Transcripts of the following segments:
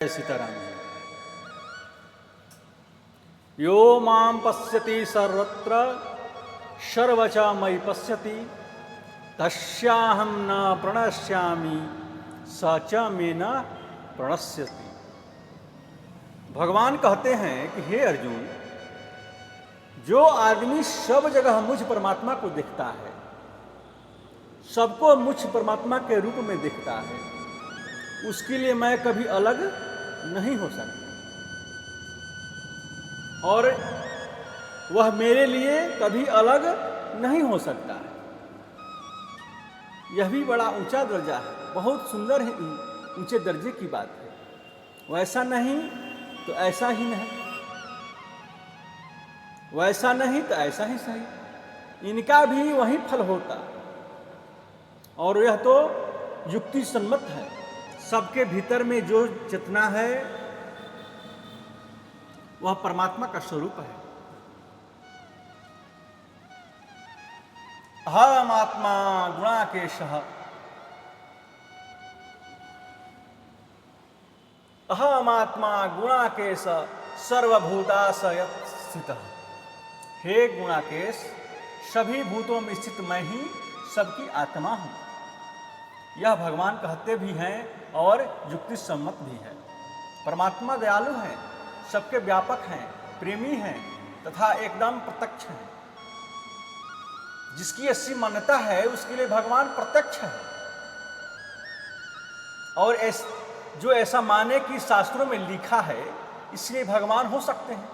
सीताराम जी। यो मां पश्यति सर्वत्र सर्वचा मयि पश्यति तस्याहं न प्रणश्यामि स च मे न प्रणश्यति। भगवान कहते हैं कि हे अर्जुन, जो आदमी सब जगह मुझ परमात्मा को देखता है, सबको मुझ परमात्मा के रूप में देखता है, उसके लिए मैं कभी अलग नहीं हो सकता और वह मेरे लिए कभी अलग नहीं हो सकता है। यह भी बड़ा ऊंचा दर्जा है, बहुत सुंदर है, ऊंचे दर्जे की बात है। वैसा नहीं तो ऐसा ही नहीं, वैसा नहीं तो ऐसा ही सही, इनका भी वही फल होता। और यह तो युक्ति सम्मत है। सबके भीतर में जो चेतना है वह परमात्मा का स्वरूप है। अहमात्मा गुणाकेशः, अहमात्मा गुणाकेश सर्वभूताशय स्थितः। हे गुणाकेश, सभी भूतों में स्थित मैं ही सबकी आत्मा हूं। यह भगवान कहते भी हैं और युक्ति सम्मत भी है। परमात्मा दयालु हैं, सबके व्यापक हैं, प्रेमी हैं तथा एकदम प्रत्यक्ष हैं। जिसकी ऐसी मान्यता है उसके लिए भगवान प्रत्यक्ष है। और जो ऐसा माने कि शास्त्रों में लिखा है, इसलिए भगवान हो सकते हैं,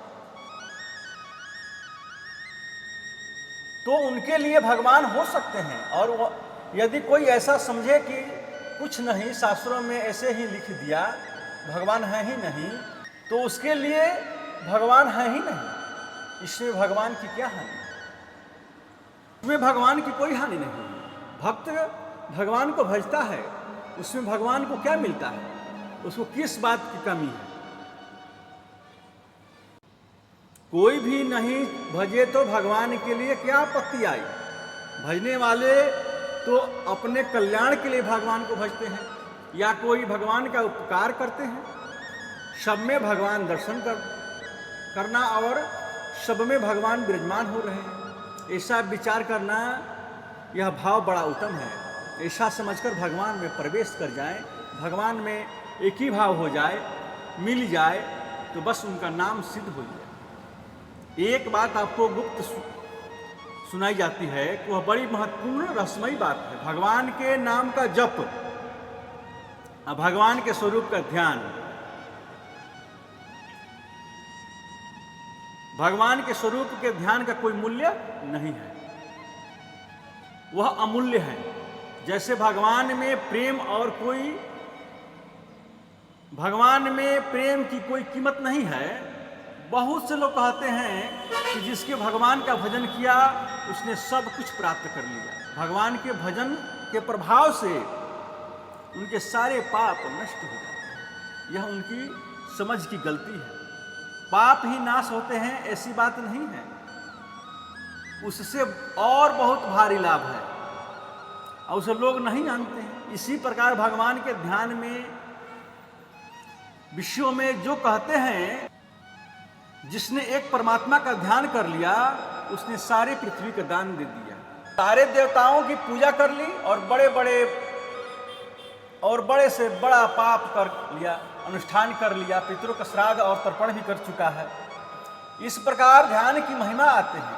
तो उनके लिए भगवान हो सकते हैं। और यदि कोई ऐसा समझे कि कुछ नहीं, शास्त्रों में ऐसे ही लिख दिया, भगवान है ही नहीं, तो उसके लिए भगवान है ही नहीं। इसमें भगवान की क्या हानि? उसमें भगवान की कोई हानि नहीं। भक्त भगवान को भजता है, उसमें भगवान को क्या मिलता है? उसको किस बात की कमी है? कोई भी नहीं भजे तो भगवान के लिए क्या आपत्ति आई? भजने वाले तो अपने कल्याण के लिए भगवान को भजते हैं या कोई भगवान का उपकार करते हैं। सब में भगवान दर्शन करना और सब में भगवान विराजमान हो रहे हैं, ऐसा विचार करना, यह भाव बड़ा उत्तम है। ऐसा समझकर भगवान में प्रवेश कर जाएं, भगवान में एक ही भाव हो जाए, मिल जाए, तो बस उनका नाम सिद्ध हो जाए। एक बात आपको गुप्त सुनाई जाती है कि वह बड़ी महत्वपूर्ण रहस्यमयी बात है। भगवान के नाम का जप, भगवान के स्वरूप का ध्यान, भगवान के स्वरूप के ध्यान का कोई मूल्य नहीं है, वह अमूल्य है। जैसे भगवान में प्रेम और कोई, भगवान में प्रेम की कोई कीमत नहीं है। बहुत से लोग कहते हैं कि जिसके भगवान का भजन किया उसने सब कुछ प्राप्त कर लिया। भगवान के भजन के प्रभाव से उनके सारे पाप नष्ट हो जाते हैं। यह उनकी समझ की गलती है। पाप ही नाश होते हैं ऐसी बात नहीं है, उससे और बहुत भारी लाभ है और उसे लोग नहीं जानते हैं। इसी प्रकार भगवान के ध्यान में, विश्व में जो कहते हैं, जिसने एक परमात्मा का ध्यान कर लिया उसने सारे पृथ्वी का दान दे दिया। सारे देवताओं की पूजा कर ली और बड़े से बड़ा पाप कर लिया, अनुष्ठान कर लिया, पितरों का श्राद्ध और तर्पण भी कर चुका है। इस प्रकार ध्यान की महिमा आते हैं,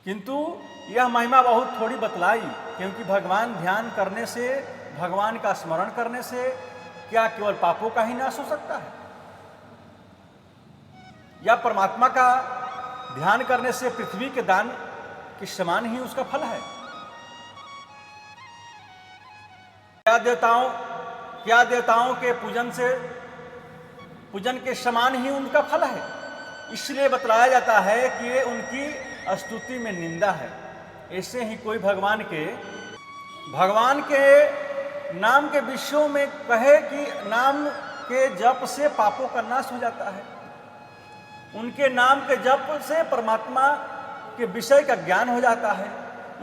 किंतु यह महिमा बहुत थोड़ी बतलाई, क्योंकि भगवान ध्यान करने से, भगवान का स्मरण करने से क्या केवल पापों का ही नाश हो सकता है? या परमात्मा का ध्यान करने से पृथ्वी के दान के समान ही उसका फल है? क्या देवताओं के पूजन के समान ही उनका फल है? इसलिए बतलाया जाता है कि ये उनकी स्तुति में निंदा है। ऐसे ही कोई भगवान के नाम के विषयों में कहे कि नाम के जप से पापों का नाश हो जाता है, उनके नाम के जप से परमात्मा के विषय का ज्ञान हो जाता है,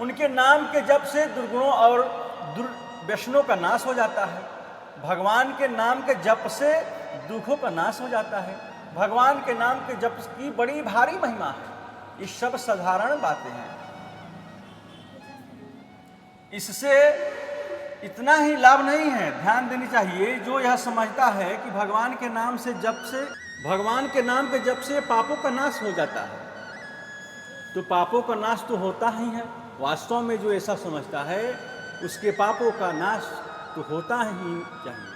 उनके नाम के जप से दुर्गुणों और व्यसनों का नाश हो जाता है, भगवान के नाम के जप से दुखों का नाश हो जाता है। भगवान के नाम के जप की बड़ी भारी महिमा है। ये सब साधारण बातें हैं। इससे इतना ही लाभ नहीं है, ध्यान देनी चाहिए। जो यह समझता है कि भगवान के नाम से भगवान के नाम के जप से पापों का नाश हो जाता है, तो पापों का नाश तो होता ही है। वास्तव में जो ऐसा समझता है उसके पापों का नाश तो होता ही चाहिए,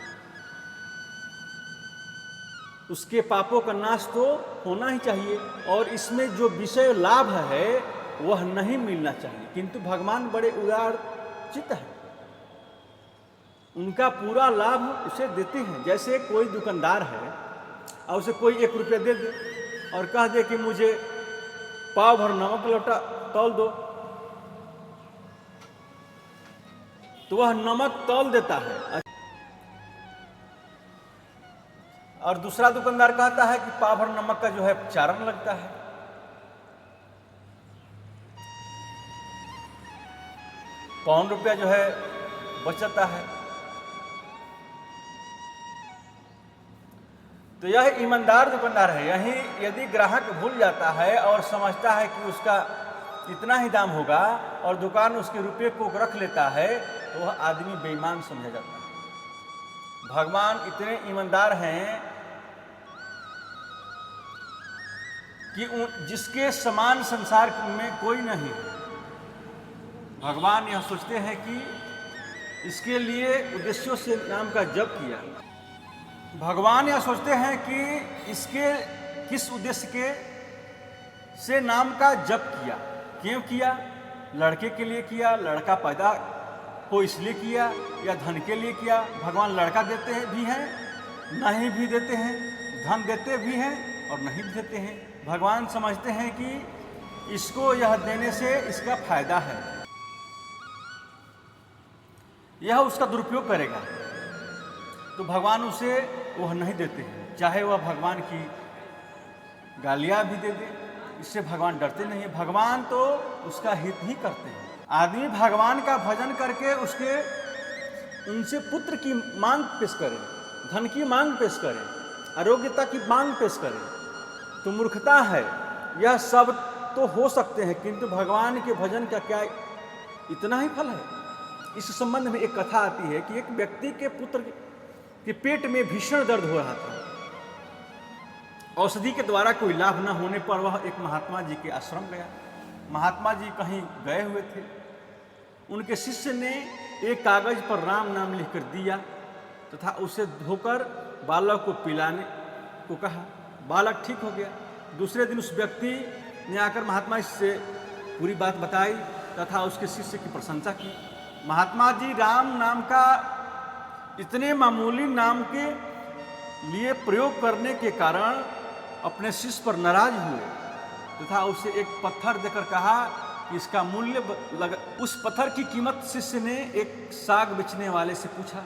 उसके पापों का नाश तो होना ही चाहिए। और इसमें जो विषय लाभ है वह नहीं मिलना चाहिए। किंतु भगवान बड़े उदार चित्त है, उनका पूरा लाभ उसे देते हैं। जैसे कोई दुकानदार है और उसे कोई 1 रुपया दे दे और कह दे कि मुझे पाव भर नमक लौटा तौल दो, तो वह नमक तौल देता है। और दूसरा दुकानदार कहता है कि पाव भर नमक का जो है चारण लगता है। ₹5 जो है बचता है। तो यह ईमानदार दुकानदार है। यही यदि ग्राहक भूल जाता है और समझता है कि उसका इतना ही दाम होगा और दुकान उसके रुपये को रख लेता है, तो वह आदमी बेईमान समझा जाता है। भगवान इतने ईमानदार हैं कि जिसके समान संसार में कोई नहीं है। भगवान यह सोचते हैं कि इसके लिए उद्देश्यों से नाम का जप किया। भगवान यह सोचते हैं कि इसके किस उद्देश्य के से नाम का जप किया, क्यों किया। लड़के के लिए किया, लड़का पैदा हो इसलिए किया, या धन के लिए किया। भगवान लड़का देते भी हैं, नहीं भी देते हैं, धन देते भी हैं और नहीं भी देते हैं। भगवान समझते हैं कि इसको यह देने से इसका फायदा है, यह उसका दुरुपयोग करेगा, तो भगवान उसे वह नहीं देते हैं। चाहे वह भगवान की गालियाँ भी दे दे, इससे भगवान डरते नहीं है। भगवान तो उसका हित ही करते हैं। आदमी भगवान का भजन करके उनसे पुत्र की मांग पेश करे, धन की मांग पेश करे, आरोग्यता की मांग पेश करे, तो मूर्खता है। यह सब तो हो सकते हैं, किंतु भगवान के भजन का क्या इतना ही फल है। इस संबंध में एक कथा आती है कि एक व्यक्ति के पुत्र के पेट में भीषण दर्द हो रहा था। औषधि के द्वारा कोई लाभ न होने पर वह एक महात्मा जी के आश्रम गया। महात्मा जी कहीं गए हुए थे। उनके शिष्य ने एक कागज पर राम नाम लिखकर दिया तथा उसे धोकर बालक को पिलाने को कहा। बालक ठीक हो गया। दूसरे दिन उस व्यक्ति ने आकर महात्मा जी से पूरी बात बताई तथा उसके शिष्य की प्रशंसा की। महात्मा जी राम नाम का इतने मामूली नाम के लिए प्रयोग करने के कारण अपने शिष्य पर नाराज हुए तथा उसे एक पत्थर देकर कहा कि इसका मूल्य उस पत्थर की कीमत शिष्य ने एक साग बेचने वाले से पूछा,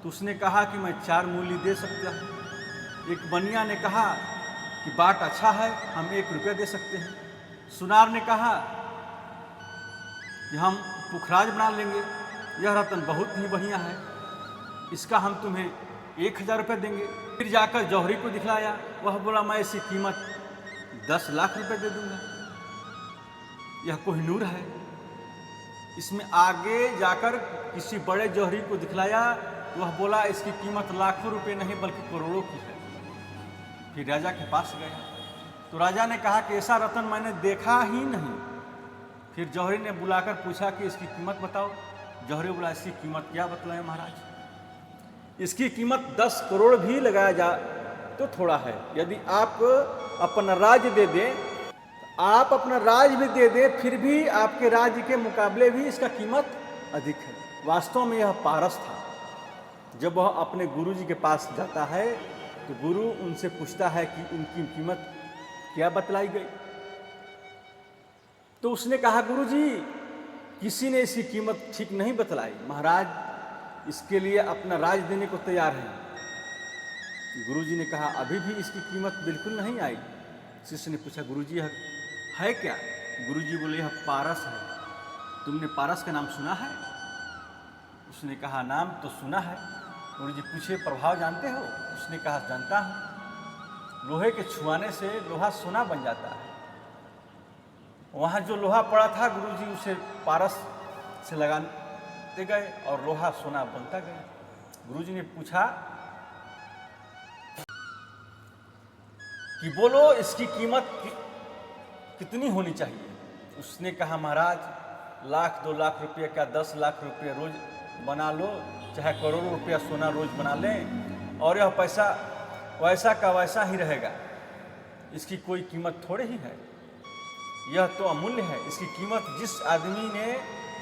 तो उसने कहा कि मैं 4 मूली दे सकता हूँ। एक बनिया ने कहा कि बाट अच्छा है, हम 1 रुपया दे सकते हैं। सुनार ने कहा कि हम पुखराज बना लेंगे, यह रतन बहुत ही बढ़िया है, इसका हम तुम्हें 1000 रुपये देंगे। फिर जाकर जौहरी को दिखलाया, वह बोला मैं इसकी कीमत 10 लाख रुपए दे दूंगा, यह कोहिनूर है। इसमें आगे जाकर किसी बड़े जौहरी को दिखलाया, वह बोला इसकी कीमत लाखों रुपए नहीं बल्कि करोड़ों की है। फिर राजा के पास गया तो राजा ने कहा कि ऐसा रतन मैंने देखा ही नहीं। फिर जौहरी ने बुलाकर पूछा कि इसकी कीमत बताओ। जौहरी बोला इसकी कीमत क्या बतलाएं महाराज, इसकी कीमत 10 करोड़ भी लगाया जाए तो थोड़ा है। यदि आप अपना राज्य दे दें, आप अपना राज्य भी दे दें, फिर भी आपके राज्य के मुकाबले भी इसका कीमत अधिक है। वास्तव में यह पारस था। जब वह अपने गुरुजी के पास जाता है तो गुरु उनसे पूछता है कि इनकी कीमत क्या बतलाई गई। तो उसने कहा गुरुजी किसी ने इसकी कीमत ठीक नहीं बतलाई, महाराज इसके लिए अपना राज देने को तैयार है। गुरुजी ने कहा अभी भी इसकी कीमत बिल्कुल नहीं आई। शिष्य ने पूछा गुरुजी यह है क्या? गुरुजी बोले यह पारस है, तुमने पारस का नाम सुना है? उसने कहा नाम तो सुना है, गुरु जी पूछे प्रभाव जानते हो? उसने कहा जानता हूँ। लोहे के छुआने से लोहा सोना बन जाता है। वहाँ जो लोहा पड़ा था गुरु जी उसे पारस से लगाते गए और लोहा सोना बनता गया। गुरु जी ने पूछा कि बोलो इसकी कीमत कितनी होनी चाहिए? उसने कहा महाराज 1,00,000 2 लाख रुपये का 10 लाख रुपये रोज बना लो, चाहे करोड़ों रुपया सोना रोज बना लें और यह पैसा वैसा का वैसा ही रहेगा। इसकी कोई कीमत थोड़े ही है, यह तो अमूल्य है। इसकी कीमत जिस आदमी ने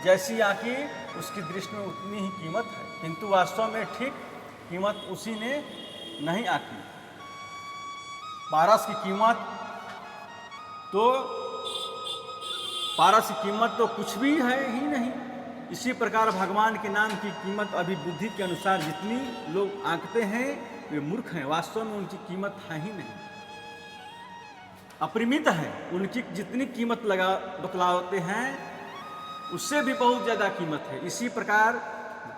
जैसी आंकी उसकी दृष्टि में उतनी ही कीमत है, किंतु वास्तव में ठीक कीमत उसी ने नहीं आंकी। पारस की कीमत तो कुछ भी है ही नहीं। इसी प्रकार भगवान के नाम की कीमत अभी बुद्धि के अनुसार जितनी लोग आंकते हैं वे मूर्ख हैं। वास्तव में उनकी कीमत है ही नहीं, अपरिमित है। उनकी जितनी कीमत बतलाते हैं उससे भी बहुत ज़्यादा कीमत है। इसी प्रकार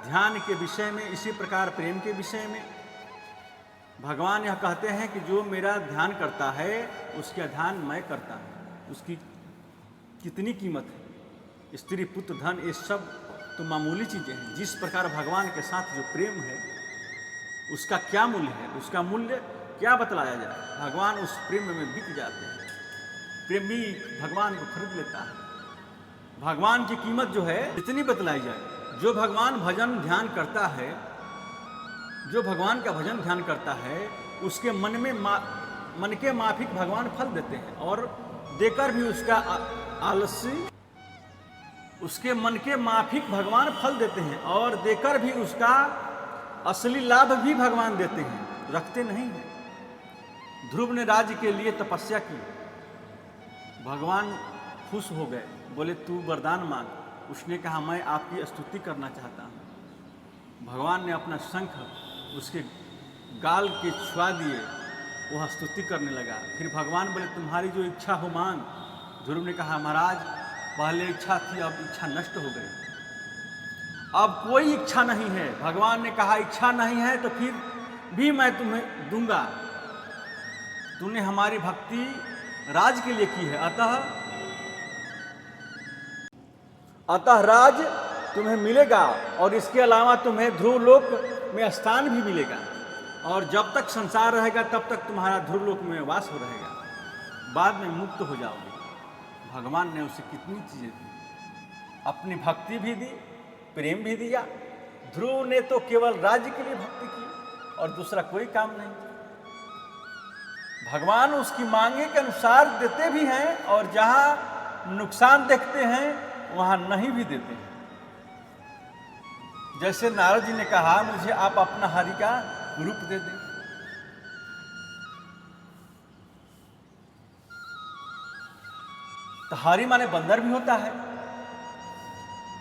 ध्यान के विषय में, इसी प्रकार प्रेम के विषय में भगवान यह कहते हैं कि जो मेरा ध्यान करता है उसका ध्यान मैं करता हूँ। उसकी कितनी कीमत है? स्त्री पुत्र धन ये सब तो मामूली चीज़ें हैं। जिस प्रकार भगवान के साथ जो प्रेम है उसका क्या मूल्य है, उसका मूल्य क्या बतलाया जाए। भगवान उस प्रेम में बिक जाते हैं। प्रेमी भगवान को खरीद लेता है। भगवान की कीमत जो है इतनी बतलाई जाए। जो भगवान भजन ध्यान करता है, जो भगवान का भजन ध्यान करता है उसके मन के माफिक भगवान फल देते हैं और देकर भी उसका आलस्य, उसके मन के माफिक भगवान फल देते हैं और देकर भी उसका असली लाभ भी भगवान देते हैं, रखते नहीं हैं। ध्रुव ने राज्य के लिए तपस्या की, भगवान खुश हो गए, बोले तू वरदान मांग। उसने कहा मैं आपकी स्तुति करना चाहता हूँ। भगवान ने अपना शंख उसके गाल के छुआ दिए, वह स्तुति करने लगा। फिर भगवान बोले तुम्हारी जो इच्छा हो मांग। ध्रुव ने कहा महाराज पहले इच्छा थी, अब इच्छा नष्ट हो गई, अब कोई इच्छा नहीं है। भगवान ने कहा इच्छा नहीं है तो फिर भी मैं तुम्हें दूंगा। तूने हमारी भक्ति राज के लिए की है, अतः राज तुम्हें मिलेगा और इसके अलावा तुम्हें ध्रुव लोक में स्थान भी मिलेगा और जब तक संसार रहेगा तब तक तुम्हारा ध्रुव लोक में वास हो रहेगा, बाद में मुक्त हो जाओगे। भगवान ने उसे कितनी चीजें दी, अपनी भक्ति भी दी, प्रेम भी दिया। ध्रुव ने तो केवल राज्य के लिए भक्ति की और दूसरा कोई काम नहीं। भगवान उसकी मांगे के अनुसार देते भी हैं और जहां नुकसान देखते हैं वहां नहीं भी देते हैं। जैसे नारद जी ने कहा मुझे आप अपना हरि का रूप दे दें, तो हरि माने बंदर भी होता है,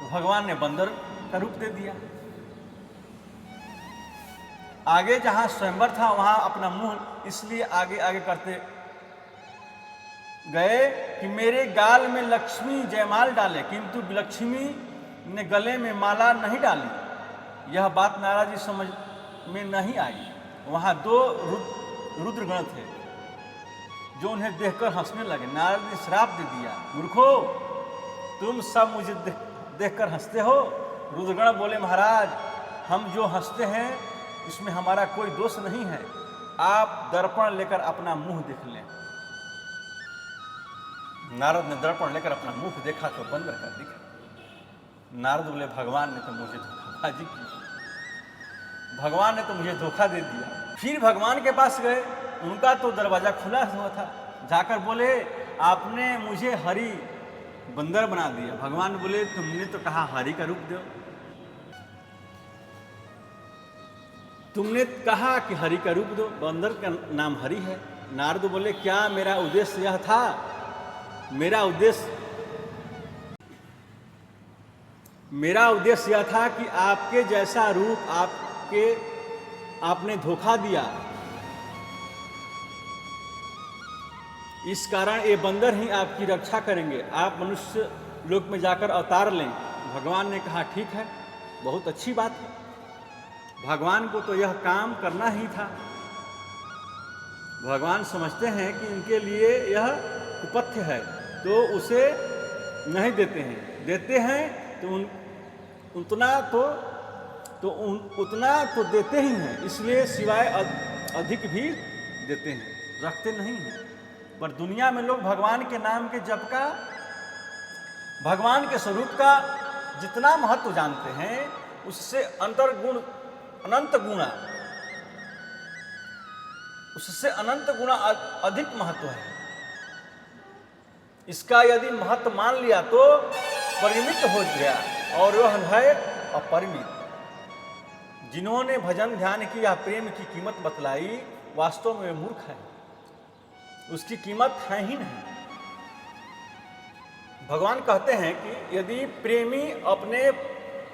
तो भगवान ने बंदर का रूप दे दिया। आगे जहां स्वयंवर था वहां अपना मुंह इसलिए आगे आगे करते गए कि मेरे गाल में लक्ष्मी जयमाल डाले, किंतु लक्ष्मी ने गले में माला नहीं डाली। यह बात नारद जी समझ में नहीं आई। वहां दो रुद्रगण थे जो उन्हें देखकर हंसने लगे। नारद ने श्राप दे दिया, मूर्खो तुम सब मुझे देखकर हंसते हो। रुद्रगण बोले महाराज हम जो हंसते हैं इसमें हमारा कोई दोष नहीं है, आप दर्पण लेकर अपना मुंह देख लें। नारद ने दर्पण लेकर अपना मुख देखा तो बंदर का दिखा। नारद बोले भगवान ने तो मुझे धोखाबाजी की, भगवान ने तो मुझे धोखा दे दिया। फिर भगवान के पास गए, उनका तो दरवाजा खुला हुआ था। जाकर बोले आपने मुझे हरि बंदर बना दिया। भगवान बोले तुमने तो कहा हरि का रूप दो, तुमने कहा कि हरि का रूप दो, बंदर का नाम हरि है। नारद बोले क्या मेरा उद्देश्य यह था? मेरा उद्देश्य यह था कि आपके जैसा रूप आपने धोखा दिया, इस कारण ये बंदर ही आपकी रक्षा करेंगे, आप मनुष्य लोक में जाकर अवतार लें। भगवान ने कहा ठीक है, बहुत अच्छी बात है। भगवान को तो यह काम करना ही था। भगवान समझते हैं कि इनके लिए यह कुपथ्य है, तो उसे नहीं देते हैं। देते हैं तो उतना तो देते ही हैं, इसलिए सिवाय अधिक भी देते हैं, रखते नहीं हैं। पर दुनिया में लोग भगवान के नाम के जप का, भगवान के स्वरूप का जितना महत्व जानते हैं, उससे अनंत गुणा अधिक महत्व है। इसका यदि महत्व मान लिया तो परिमित हो गया, और वह है अपरिमित। जिन्होंने भजन ध्यान की या प्रेम की कीमत बतलाई, वास्तव में वे मूर्ख है, उसकी कीमत है ही नहीं। भगवान कहते हैं कि यदि प्रेमी अपने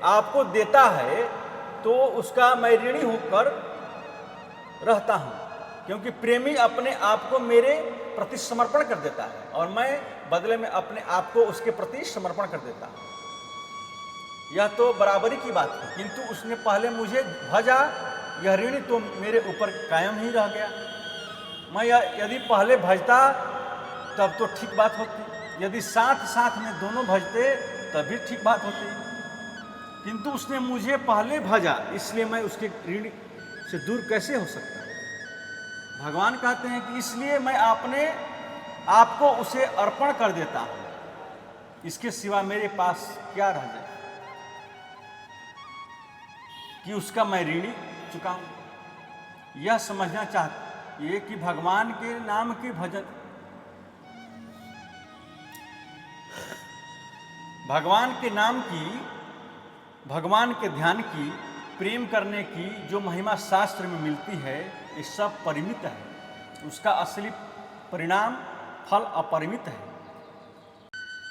आप को देता है तो उसका मैं ऋणी होकर रहता हूं, क्योंकि प्रेमी अपने आप को मेरे प्रति समर्पण कर देता है और मैं बदले में अपने आप को उसके प्रति समर्पण कर देता हूं। यह तो बराबरी की बात है, किंतु उसने पहले मुझे भजा, यह ऋण तो मेरे ऊपर कायम ही रह गया। मैं यदि पहले भजता तब तो ठीक बात होती, यदि साथ साथ में दोनों भजते तब भी ठीक बात होती, किंतु उसने मुझे पहले भजा, इसलिए मैं उसके ऋण से दूर कैसे हो सकता। भगवान कहते हैं कि इसलिए मैं अपने आप को उसे अर्पण कर देता हूं, इसके सिवा मेरे पास क्या रह जाए कि उसका मैं ऋणी चुकाऊं। यह समझना चाहिए कि भगवान के नाम की भजन, भगवान के नाम की, भगवान के ध्यान की, प्रेम करने की जो महिमा शास्त्र में मिलती है, ये सब परिमित है। उसका असली परिणाम फल अपरिमित है।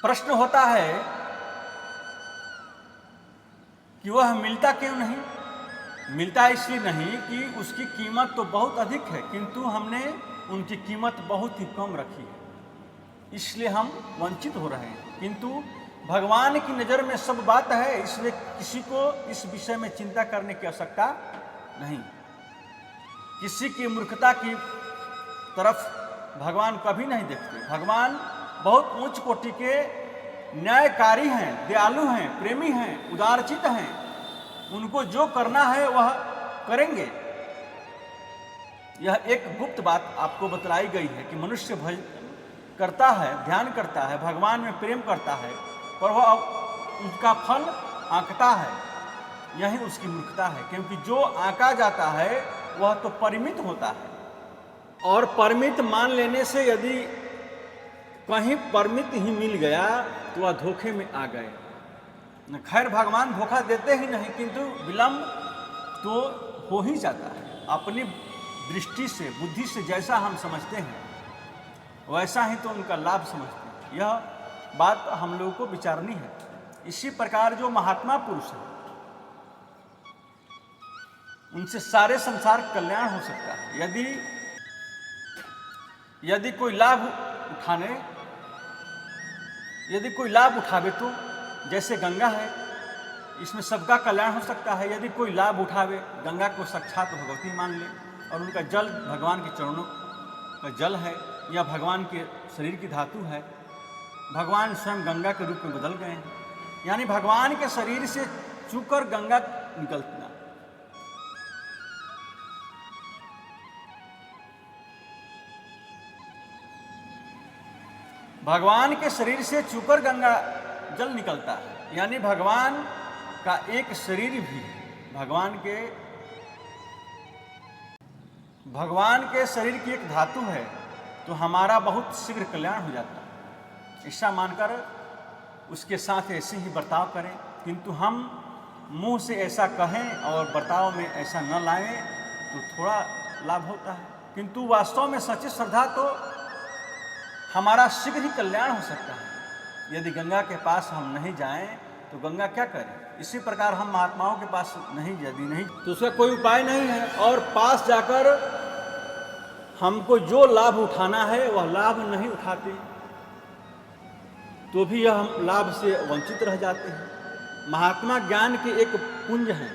प्रश्न होता है कि वह मिलता क्यों नहीं? मिलता इसलिए नहीं कि उसकी कीमत तो बहुत अधिक है, किंतु हमने उनकी कीमत बहुत ही कम रखी है, इसलिए हम वंचित हो रहे हैं। किंतु भगवान की नज़र में सब बात है, इसलिए किसी को इस विषय में चिंता करने की आवश्यकता नहीं। किसी की मूर्खता की तरफ भगवान कभी नहीं देखते। भगवान बहुत उच्च कोटि के न्यायकारी हैं, दयालु हैं, प्रेमी हैं, उदारचित हैं। उनको जो करना है वह करेंगे। यह एक गुप्त बात आपको बतलाई गई है कि मनुष्य भजन करता है, ध्यान करता है, भगवान में प्रेम करता है, पर वह उसका फल आंकता है। यही उसकी मूर्खता है, क्योंकि जो आंका जाता है वह तो परिमित होता है, और परिमित मान लेने से यदि कहीं परिमित ही मिल गया तो वह धोखे में आ गए। खैर, भगवान धोखा देते ही नहीं, किंतु विलंब तो हो ही जाता है। अपनी दृष्टि से, बुद्धि से जैसा हम समझते हैं वैसा ही तो उनका लाभ समझते हैं। यह बात हम लोगों को विचारनी है। इसी प्रकार जो महात्मा पुरुष हैं, उनसे सारे संसार कल्याण हो सकता है। यदि कोई लाभ उठावे तो जैसे गंगा है, इसमें सबका कल्याण हो सकता है। यदि कोई लाभ उठावे, गंगा को साक्षात भगवती मान ले, और उनका जल भगवान के चरणों का जल है या भगवान के शरीर की धातु है। भगवान स्वयं गंगा के रूप में बदल गए हैं, यानी भगवान के शरीर से चूकर गंगा निकलना। भगवान के शरीर से चूकर गंगा जल निकलता है, यानी भगवान का एक शरीर भी है। भगवान के शरीर की एक धातु है, तो हमारा बहुत शीघ्र कल्याण हो जाता है। ऐसा मानकर उसके साथ ऐसे ही बर्ताव करें, किंतु हम मुंह से ऐसा कहें और बर्ताव में ऐसा न लाएं तो थोड़ा लाभ होता है, किंतु वास्तव में सच्ची श्रद्धा तो हमारा शीघ्र ही कल्याण हो सकता है। यदि गंगा के पास हम नहीं जाएं तो गंगा क्या करे? इसी प्रकार हम महात्माओं के पास यदि नहीं तो उसका कोई उपाय नहीं है, और पास जाकर हमको जो लाभ उठाना है वह लाभ नहीं उठाते, तो भी हम लाभ से वंचित रह जाते हैं। महात्मा ज्ञान के एक पुंज हैं,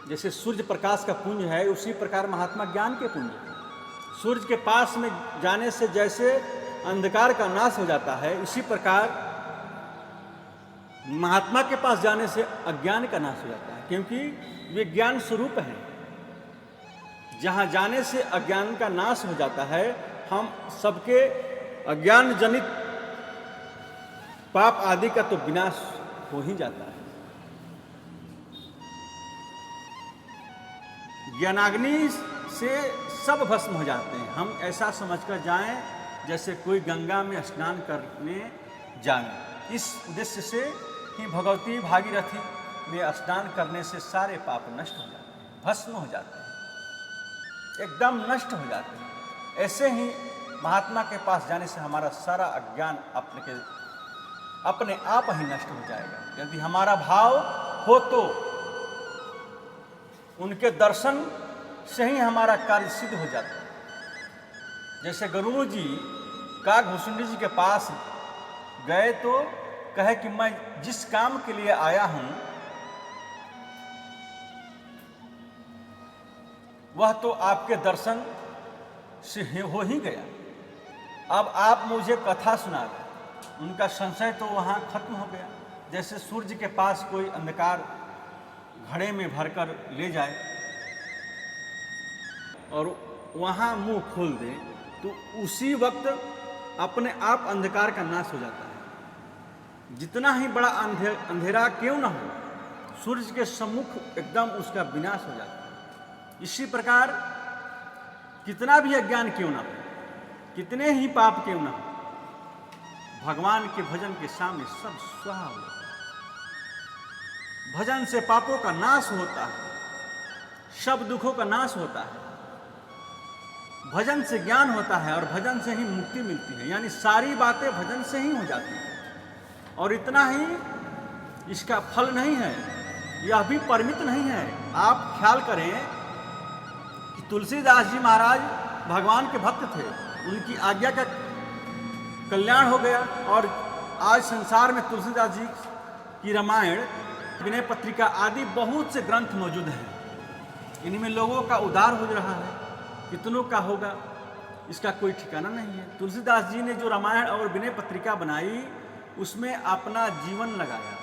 जैसे सूर्य प्रकाश का पुंज है, उसी प्रकार महात्मा ज्ञान के पुंज है। सूर्य के पास में जाने से जैसे अंधकार का नाश हो जाता है, इसी प्रकार महात्मा के पास जाने से अज्ञान का नाश हो जाता है, क्योंकि वे ज्ञान स्वरूप हैं। जहाँ जाने से अज्ञान का नाश हो जाता है, हम सबके अज्ञान जनित पाप आदि का तो विनाश हो ही जाता है। ज्ञानाग्नि से सब भस्म हो जाते हैं। हम ऐसा समझकर जाएं जैसे कोई गंगा में स्नान करने जाए। इस उद्देश्य से ही भगवती भागीरथी में स्नान करने से सारे पाप नष्ट हो जाते हैं, भस्म हो जाते हैं, एकदम नष्ट हो जाते हैं। ऐसे ही महात्मा के पास जाने से हमारा सारा अज्ञान अपने आप ही नष्ट हो जाएगा। यदि हमारा भाव हो तो उनके दर्शन से ही हमारा कार्य सिद्ध हो जाता है। जैसे गुरु जी काकभूषुंडी जी के पास गए तो कहे कि मैं जिस काम के लिए आया हूं वह तो आपके दर्शन से हो ही गया, अब आप मुझे कथा सुना दें। उनका संशय तो वहाँ खत्म हो गया। जैसे सूर्य के पास कोई अंधकार घड़े में भरकर ले जाए और वहाँ मुंह खोल दे तो उसी वक्त अपने आप अंधकार का नाश हो जाता है। जितना ही बड़ा अंधेरा क्यों ना हो, सूर्य के सम्मुख एकदम उसका विनाश हो जाता है। इसी प्रकार कितना भी अज्ञान क्यों ना हो, कितने ही पाप क्यों ना हो, भगवान के भजन के सामने सब स्वाहा हो जाता है। भजन से पापों का नाश होता है, सब दुखों का नाश होता है। भजन से ज्ञान होता है और भजन से ही मुक्ति मिलती है। यानी सारी बातें भजन से ही हो जाती हैं। और इतना ही, इसका फल नहीं है, यह भी परिमित नहीं है। आप ख्याल करें कि तुलसीदास जी महाराज भगवान के भक्त थे, उनकी आज्ञा का कल्याण हो गया और आज संसार में तुलसीदास जी की रामायण, विनय पत्रिका आदि बहुत से ग्रंथ मौजूद हैं। इनमें लोगों का उद्धार हो रहा है, कितनों का होगा इसका कोई ठिकाना नहीं है। तुलसीदास जी ने जो रामायण और विनय पत्रिका बनाई उसमें अपना जीवन लगाया।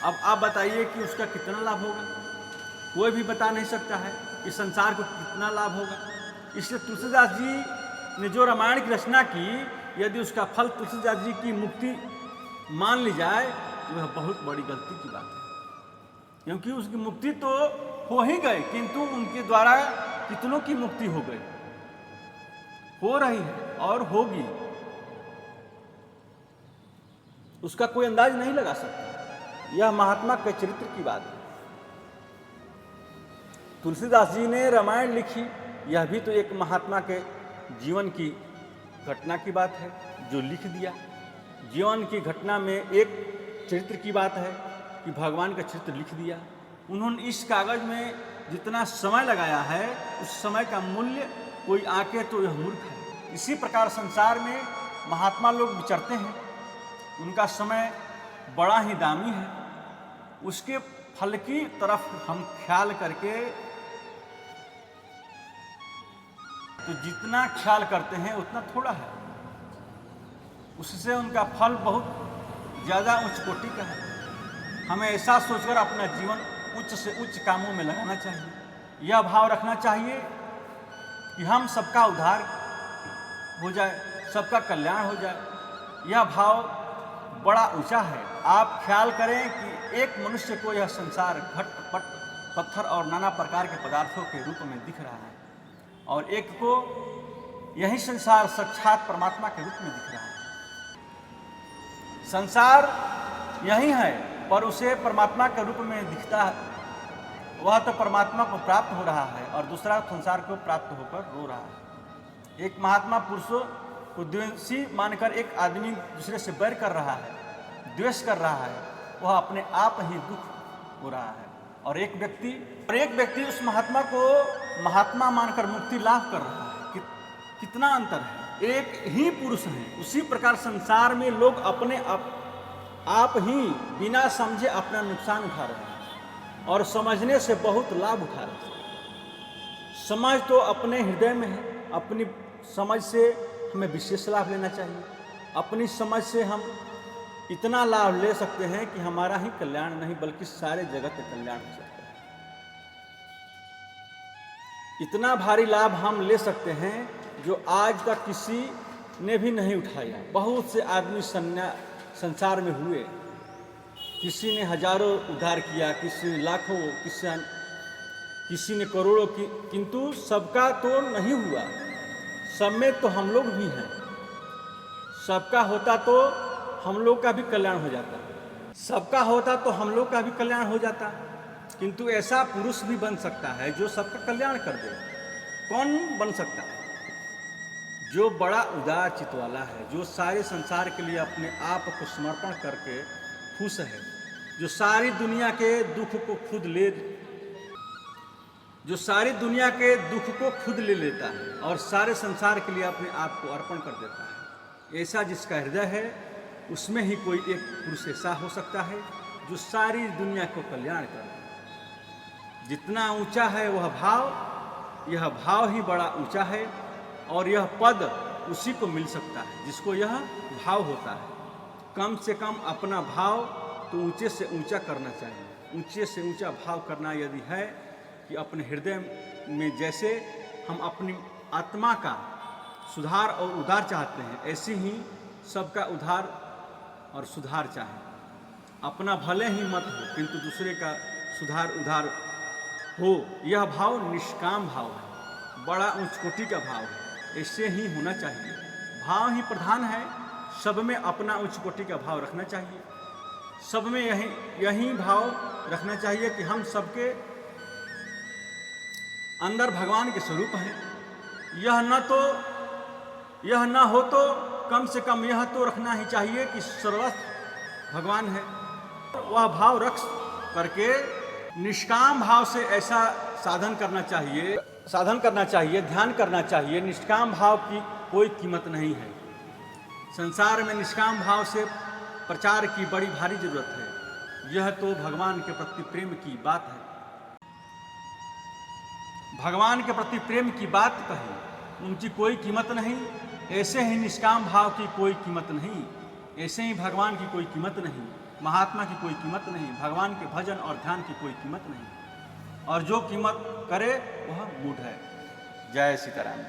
अब आप बताइए कि उसका कितना लाभ होगा? कोई भी बता नहीं सकता है कि संसार को कितना लाभ होगा। इसलिए तुलसीदास जी ने जो रामायण की रचना की, यदि उसका फल तुलसीदास जी की मुक्ति मान ली जाए तो वह बहुत बड़ी गलती की बात है। क्योंकि उसकी मुक्ति तो हो ही गई, किंतु उनके द्वारा कितनों की मुक्ति हो गई, हो रही है और होगी, उसका कोई अंदाज नहीं लगा सकता। यह महात्मा के चरित्र की बात है। तुलसीदास जी ने रामायण लिखी, यह भी तो एक महात्मा के जीवन की घटना की बात है जो लिख दिया। जीवन की घटना में एक चरित्र की बात है कि भगवान का चरित्र लिख दिया। उन्होंने इस कागज में जितना समय लगाया है उस समय का मूल्य कोई आके तो यह मूर्ख है। इसी प्रकार संसार में महात्मा लोग विचरते हैं, उनका समय बड़ा ही दामी है। उसके फल की तरफ हम ख्याल करके तो जितना ख्याल करते हैं उतना थोड़ा है, उससे उनका फल बहुत ज़्यादा उच्च कोटि का है। हमें ऐसा सोचकर अपना जीवन उच्च से उच्च कामों में लगाना चाहिए। यह भाव रखना चाहिए कि हम सबका उद्धार हो जाए, सबका कल्याण हो जाए। यह भाव बड़ा ऊंचा है। आप ख्याल करें कि एक मनुष्य को यह संसार घट पट पत्थर और नाना प्रकार के पदार्थों के रूप में दिख रहा है और एक को यही संसार साक्षात परमात्मा के रूप में दिख रहा है। संसार यही है पर उसे परमात्मा के रूप में दिखता है। वह तो परमात्मा को प्राप्त हो रहा है और दूसरा संसार को प्राप्त होकर रो रहा है। एक महात्मा पुरुषों को द्वेषी मानकर एक आदमी दूसरे से बैर कर रहा है, द्वेष कर रहा है, वह अपने आप ही दुख हो रहा है। और एक व्यक्ति उस महात्मा को महात्मा मानकर मुक्ति लाभ कर रहा है। कितना अंतर है, एक ही पुरुष है। उसी प्रकार संसार में लोग अपने आप ही बिना समझे अपना नुकसान उठा रहे हैं और समझने से बहुत लाभ उठा रहे हैं। समझ तो अपने हृदय में है, अपनी समझ से हमें विशेष लाभ लेना चाहिए। अपनी समझ से हम इतना लाभ ले सकते हैं कि हमारा ही कल्याण नहीं बल्कि सारे जगत का कल्याण हो सकता है। इतना भारी लाभ हम ले सकते हैं जो आज तक किसी ने भी नहीं उठाया। बहुत से आदमी संसार में हुए, किसी ने हजारों उद्धार किया, किसी ने लाखों, किसी ने करोड़ों की, किंतु सबका तो नहीं हुआ। सब में तो हम लोग भी हैं। सबका होता तो हम लोग का भी कल्याण हो जाता, सबका होता तो हम लोग का भी कल्याण हो जाता। किंतु ऐसा पुरुष भी बन सकता है जो सबका कल्याण कर दे। कौन बन सकता है? जो बड़ा उदार चित्त वाला है, जो सारे संसार के लिए अपने आप को समर्पण करके खुश है, जो सारी दुनिया के दुख को खुद ले लेता है और सारे संसार के लिए अपने आप को अर्पण कर देता है। ऐसा जिसका हृदय है, उसमें ही कोई एक पुरुष ऐसा हो सकता है जो सारी दुनिया को कल्याण करे। जितना ऊंचा है वह भाव, यह भाव ही बड़ा ऊंचा है और यह पद उसी को मिल सकता है जिसको यह भाव होता है। कम से कम अपना भाव तो ऊंचे से ऊंचा करना चाहिए। ऊंचे से ऊंचा भाव करना यदि है कि अपने हृदय में जैसे हम अपनी आत्मा का सुधार और उद्धार चाहते हैं, ऐसे ही सबका उद्धार और सुधार चाहें। अपना भले ही मत हो किंतु दूसरे का सुधार उद्धार हो, यह भाव निष्काम भाव है, बड़ा उच्च कोटि का भाव है। ऐसे ही होना चाहिए। भाव ही प्रधान है। सब में अपना उच्च कोटि का भाव रखना चाहिए। सब में यही भाव रखना चाहिए कि हम सबके अंदर भगवान के स्वरूप हैं। यह न हो तो कम से कम यह तो रखना ही चाहिए कि सर्वस्व भगवान है। वह भाव रख करके निष्काम भाव से ऐसा साधन करना चाहिए, ध्यान करना चाहिए। निष्काम भाव की कोई कीमत नहीं है। संसार में निष्काम भाव से प्रचार की बड़ी भारी जरूरत है। यह तो भगवान के प्रति प्रेम की बात है। भगवान के प्रति प्रेम की बात कही, उनकी कोई कीमत नहीं। ऐसे ही निष्काम भाव की कोई कीमत नहीं, ऐसे ही भगवान की कोई कीमत नहीं, महात्मा की कोई कीमत नहीं, भगवान के भजन और ध्यान की कोई कीमत नहीं। और जो कीमत करे वह मूढ़ है। जय सीताराम।